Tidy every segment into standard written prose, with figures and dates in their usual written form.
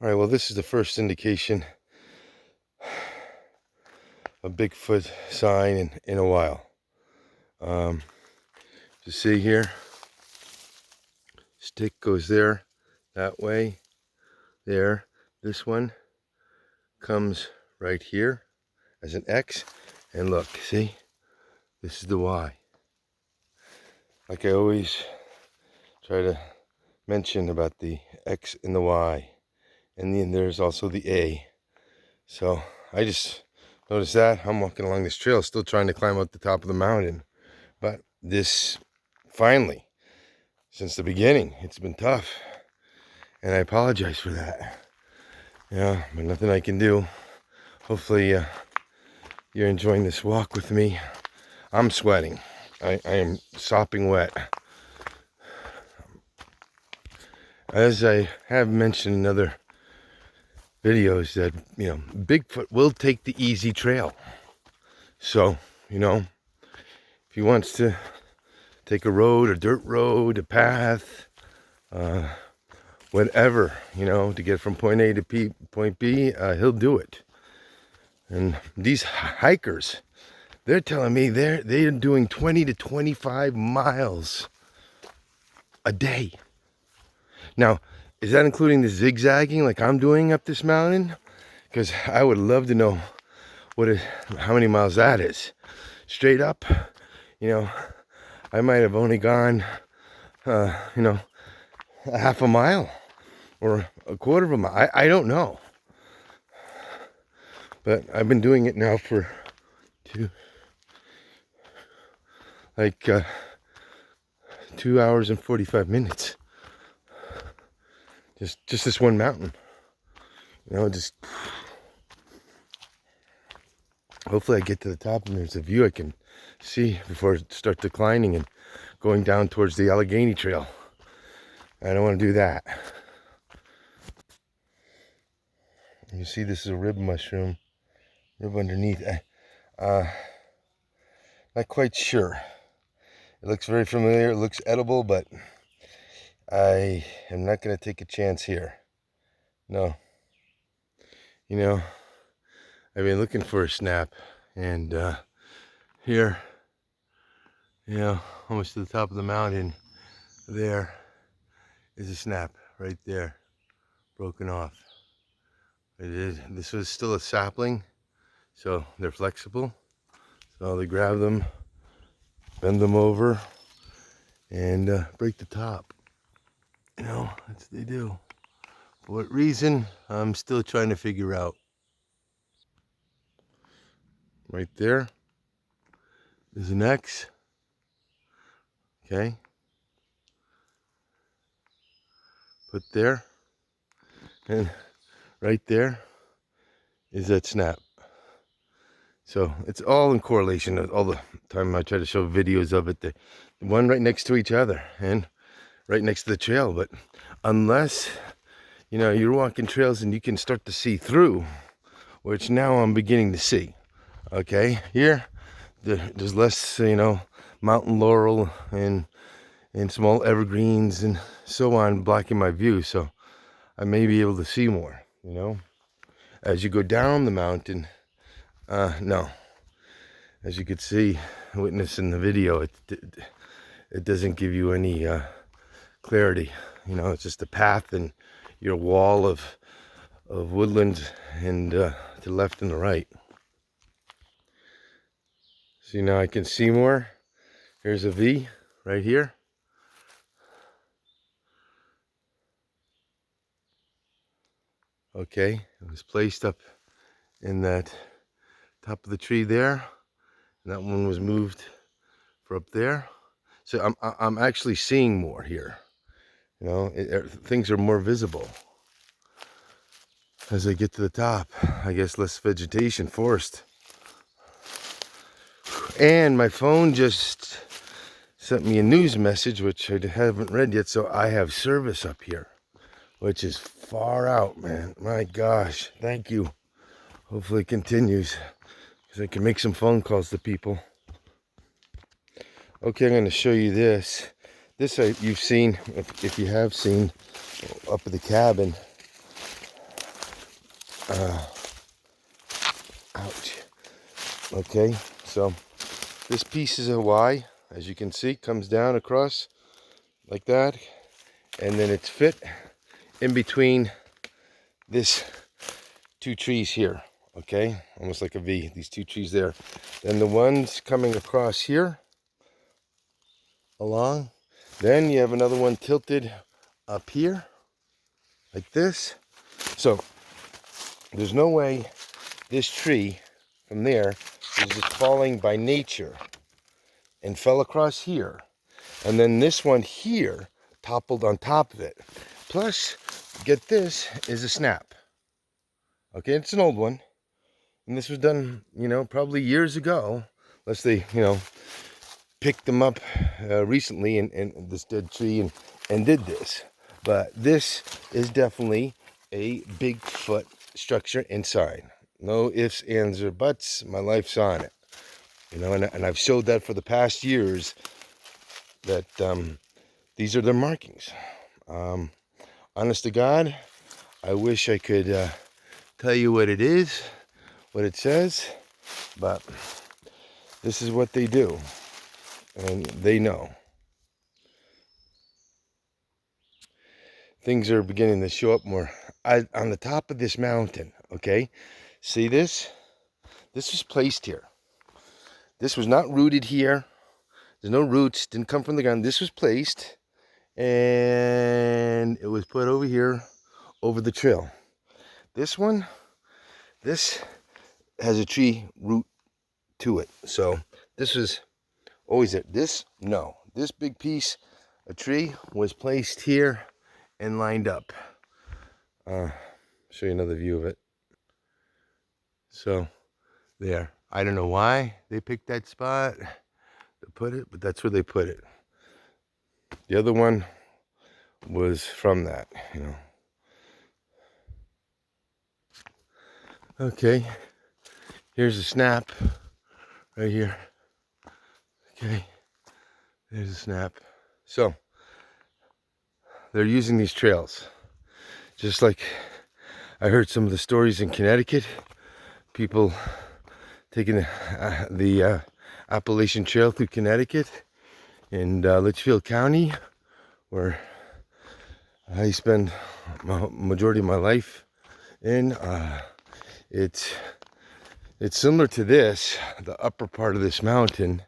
All right, well, this is the first indication of Bigfoot sign in a while. You see here, stick goes there, that way, there. This one comes right here as an X, and look, see, this is the Y. Like I always try to mention about the X and the Y, and then there's also the A. So I just noticed that. I'm walking along this trail, still trying to climb up the top of the mountain, but this finally, since the beginning, it's been tough, and I apologize for that. Yeah, but nothing I can do. Hopefully you're enjoying this walk with me. I'm sweating. I am sopping wet. As I have mentioned in other videos, that Bigfoot will take the easy trail. So if he wants to take a road, a dirt road, a path, whatever, to get from point A to point B, he'll do it. And these hikers, they're telling me they're doing 20 to 25 miles a day. Now, is that including the zigzagging like I'm doing up this mountain? Because I would love to know how many miles that is. Straight up, I might have only gone, a half a mile or a quarter of a mile. I don't know. But I've been doing it now for 2 hours and 45 minutes. Just this one mountain. Just hopefully I get to the top and there's a view I can see before I start declining and going down towards the Appalachian Trail. I don't want to do that. You see, this is a rib mushroom. Rib underneath. Not quite sure. It looks very familiar. It looks edible, but I am not going to take a chance here. No. I've been looking for a snap, and here, almost to the top of the mountain, there is a snap right there, broken off. This was still a sapling, so they're flexible. So they grab them, bend them over, and break the top. That's what they do. For what reason, I'm still trying to figure out. Right there is an X. Okay. Put there. And right there is that snap. So it's all in correlation. All the time I try to show videos of it, the one right next to each other and right next to the trail. But unless you're walking trails and you can start to see through, which now I'm beginning to see. Okay, here there's less mountain laurel and small evergreens and so on blocking my view, so I may be able to see more. As you go down the mountain, no. As you could see, witness in the video, it doesn't give you any clarity. It's just a path and your wall of woodland and to the left and the right. See, now I can see more. Here's a V right here. Okay, it was placed up in that top of the tree there, and that one was moved for up there. So I'm actually seeing more here. Things are more visible as I get to the top. I guess less vegetation, forest. And my phone just sent me a news message, which I haven't read yet, so I have service up here, which is far out, man. My gosh, thank you. Hopefully it continues, because I can make some phone calls to people. Okay, I'm going to show you this. This you've seen, if you have seen, up at the cabin. Ouch. Okay, so this piece is a Y, as you can see, comes down across like that, and then it's fit in between this two trees here. Okay, almost like a V, these two trees there. Then the ones coming across here along, then you have another one tilted up here like this. So there's no way this tree from there is just falling by nature and fell across here, and then this one here toppled on top of it. Plus, get this, is a snap. Okay, it's an old one, and this was done, probably years ago, unless they, picked them up recently and this dead tree and did this. But this is definitely a Bigfoot structure inside. No ifs, ands, or buts. My life's on it. And I've showed that for the past years that these are their markings. Honest to God, I wish I could tell you what it is, what it says, but this is what they do, and they know. Things are beginning to show up more. On the top of this mountain, okay? See this? This was placed here. This was not rooted here. There's no roots, didn't come from the ground. This was placed, and it was put over here, over the trail. This one, this has a tree root to it. So this was always it. This big piece, a tree, was placed here and lined up. Show you another view of it. So there. I don't know why they picked that spot to put it, but that's where they put it. The other one was from that, Okay, here's a snap right here. Okay, there's a snap. So they're using these trails, just like I heard some of the stories in Connecticut. People taking the Appalachian Trail through Connecticut in Litchfield County, where I spend majority of my life in. It's similar to this, the upper part of this mountain.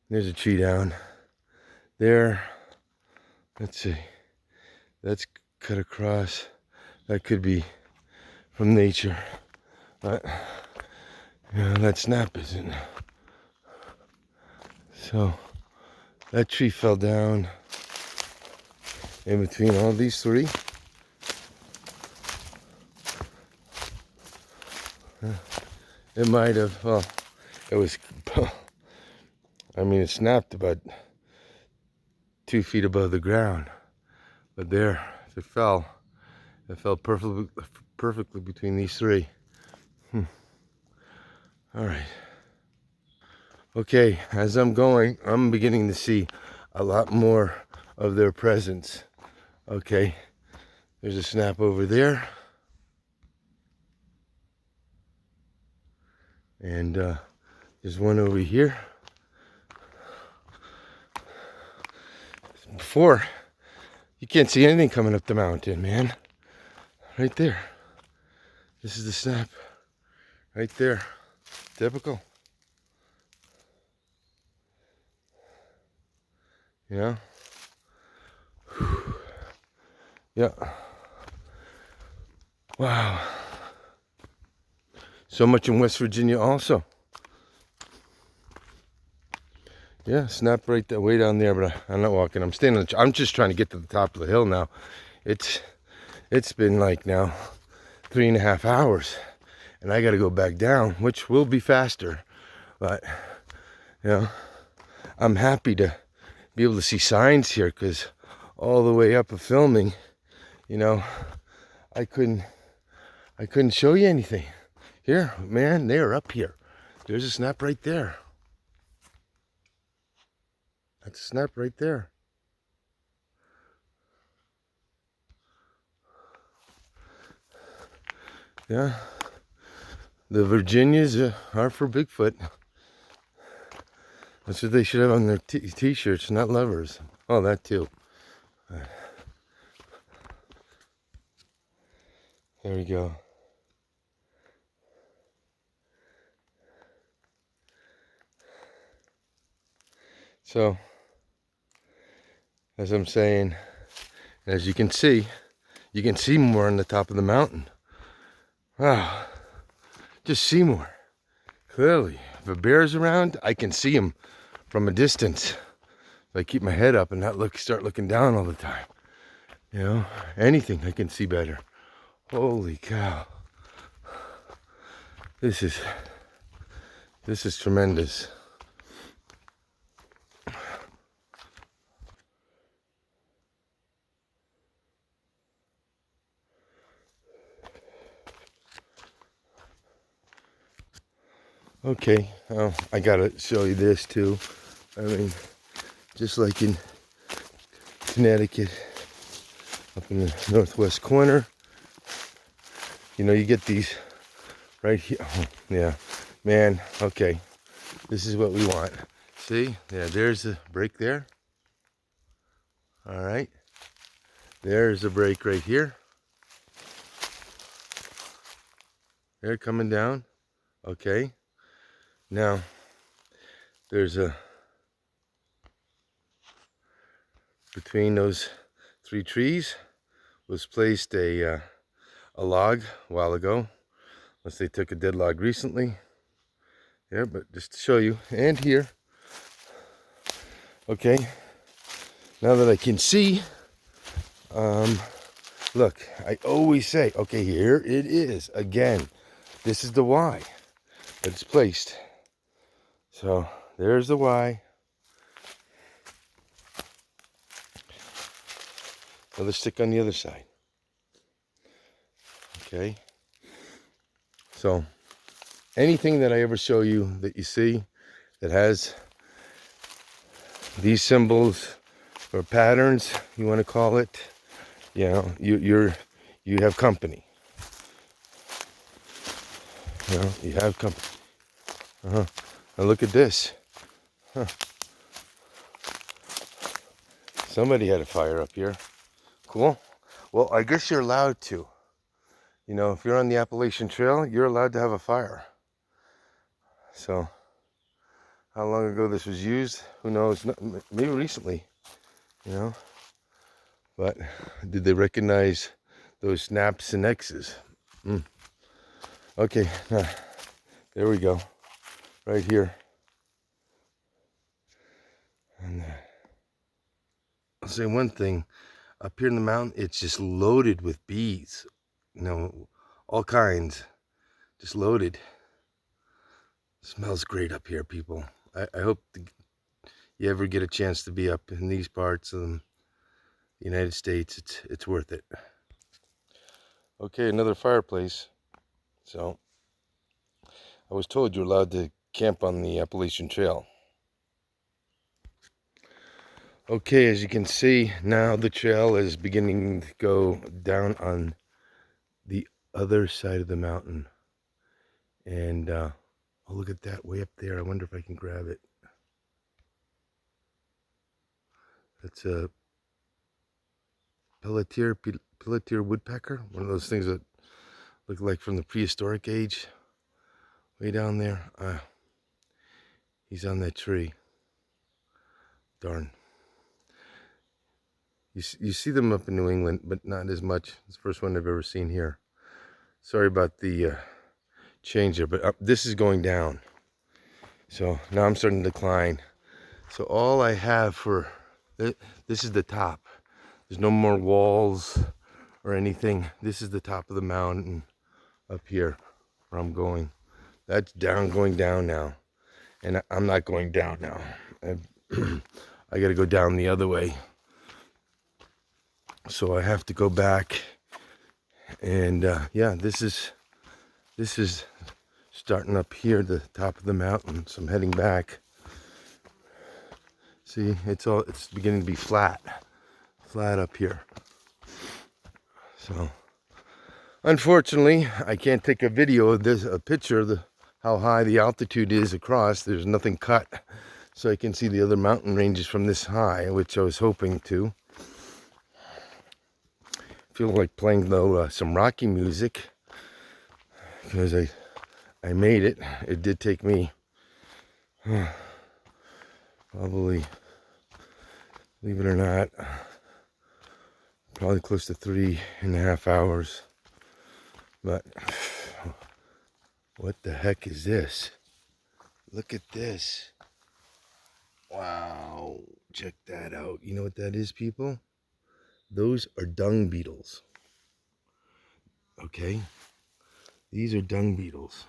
There's a tree down there. Let's see. That's cut across. That could be from nature, but that snap isn't. So that tree fell down in between all these three. It might have, well, it was, it snapped about 2 feet above the ground. But there, it fell perfectly between these three. All right. Okay, as I'm going, I'm beginning to see a lot more of their presence. Okay, there's a snap over there. And there's one over here. Before, you can't see anything coming up the mountain, man. Right there. This is the snap. Right there. Typical. Yeah. Yeah. Wow. So much in West Virginia also. Yeah, snap right there, way down there, but I'm not walking. I'm staying on I'm just trying to get to the top of the hill now. It's been like now 3.5 hours, and I got to go back down, which will be faster. But I'm happy to be able to see signs here, because all the way up of filming, I couldn't show you anything. Here, man, they're up here. There's a snap right there. That's a snap right there. Yeah. The Virginias are for Bigfoot. That's what they should have on their t-shirts, not lovers. Oh, that too. There we go. So, as I'm saying, as you can see more on the top of the mountain. Wow, just see more. Clearly, if a bear's around, I can see him from a distance. If I keep my head up and not start looking down all the time. You know, anything I can see better. Holy cow. This is tremendous. Okay, I gotta show you this too. I mean, just like in Connecticut, up in the northwest corner, you know, you get these right here. Oh, yeah, man, okay, this is what we want. See, yeah, there's a break there. All right, there's a break right here. They're coming down. Okay, now there's a, between those three trees was placed a log a while ago. Unless they took a dead log recently. Yeah, but just to show you. And here. Okay. Now that I can see, look, I always say, okay, here it is. Again, this is the Y that it's placed. So there's the Y. Now let's stick on the other side. Okay. So anything that I ever show you that you see that has these symbols or patterns, you want to call it, you know, you have company. You know, you have company. Now look at this. Huh. Somebody had a fire up here. Cool. Well, I guess you're allowed to. You know, if you're on the Appalachian Trail, you're allowed to have a fire. So, how long ago this was used, who knows? Maybe recently, you know. But did they recognize those snaps and X's? Okay, now, there we go. Right here. And I'll say one thing. Up here in the mountain, it's just loaded with bees. You know, all kinds. Just loaded. Smells great up here, people. I hope you ever get a chance to be up in these parts of the United States. It's worth it. Okay, another fireplace. So, I was told you're allowed to camp on the Appalachian Trail. Okay, as you can see, now the trail is beginning to go down on the other side of the mountain. And, oh, look at that way up there. I wonder if I can grab it. That's a Pelletier woodpecker. One of those things that look like from the prehistoric age. Way down there. He's on that tree. Darn. You see them up in New England, but not as much. It's the first one I've ever seen here. Sorry about the change there, but this is going down. So now I'm starting to decline. So all I have for, this is the top. There's no more walls or anything. This is the top of the mountain up here where I'm going. That's down, going down now. And I'm not going down now. I got to go down the other way. So I have to go back. And yeah, this is starting up here at the top of the mountain. So I'm heading back. See, it's beginning to be flat up here. So Unfortunately, I can't take a video of this, a picture of how high the altitude is across. There's nothing cut, so I can see the other mountain ranges from this high, which I was hoping to. Feel like playing though some Rocky music, because I made it. It did take me probably, believe it or not, probably close to 3.5 hours. But what the heck is this? Look at this. Wow, check that out. You know what that is, people? Those are dung beetles. Okay, these are dung beetles.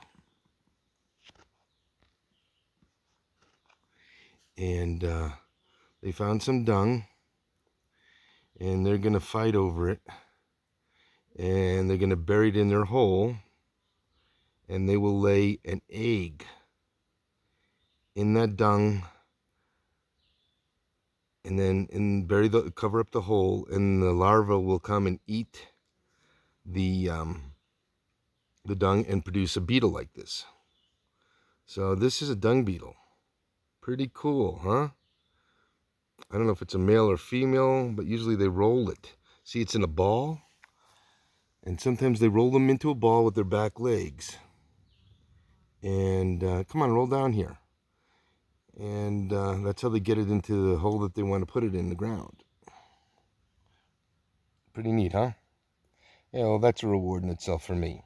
And they found some dung, and they're gonna fight over it, and they're gonna bury it in their hole, and they will lay an egg in that dung, and then cover up the hole, and the larva will come and eat the dung and produce a beetle like this. So this is a dung beetle. Pretty cool, huh? I don't know if it's a male or female, but usually they roll it. See, it's in a ball, and sometimes they roll them into a ball with their back legs. And come on, roll down here. And that's how they get it into the hole that they want to put it in the ground. Pretty neat, huh? Yeah, well, that's a reward in itself for me.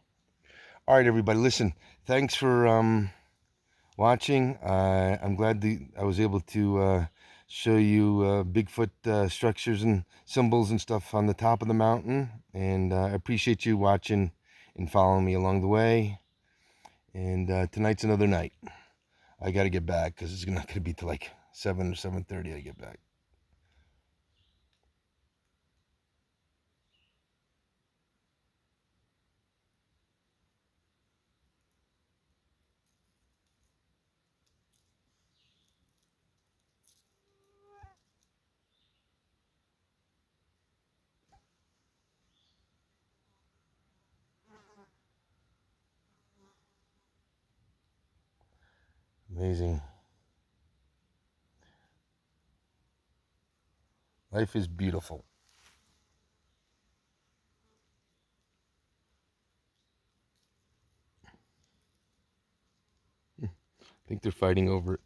All right, everybody, listen. Thanks for watching. I'm glad I was able to show you Bigfoot structures and symbols and stuff on the top of the mountain. And I appreciate you watching and following me along the way. And tonight's another night. I got to get back because it's not going to be till like 7 or 7:30 I get back. Amazing. Life is beautiful. I think they're fighting over it.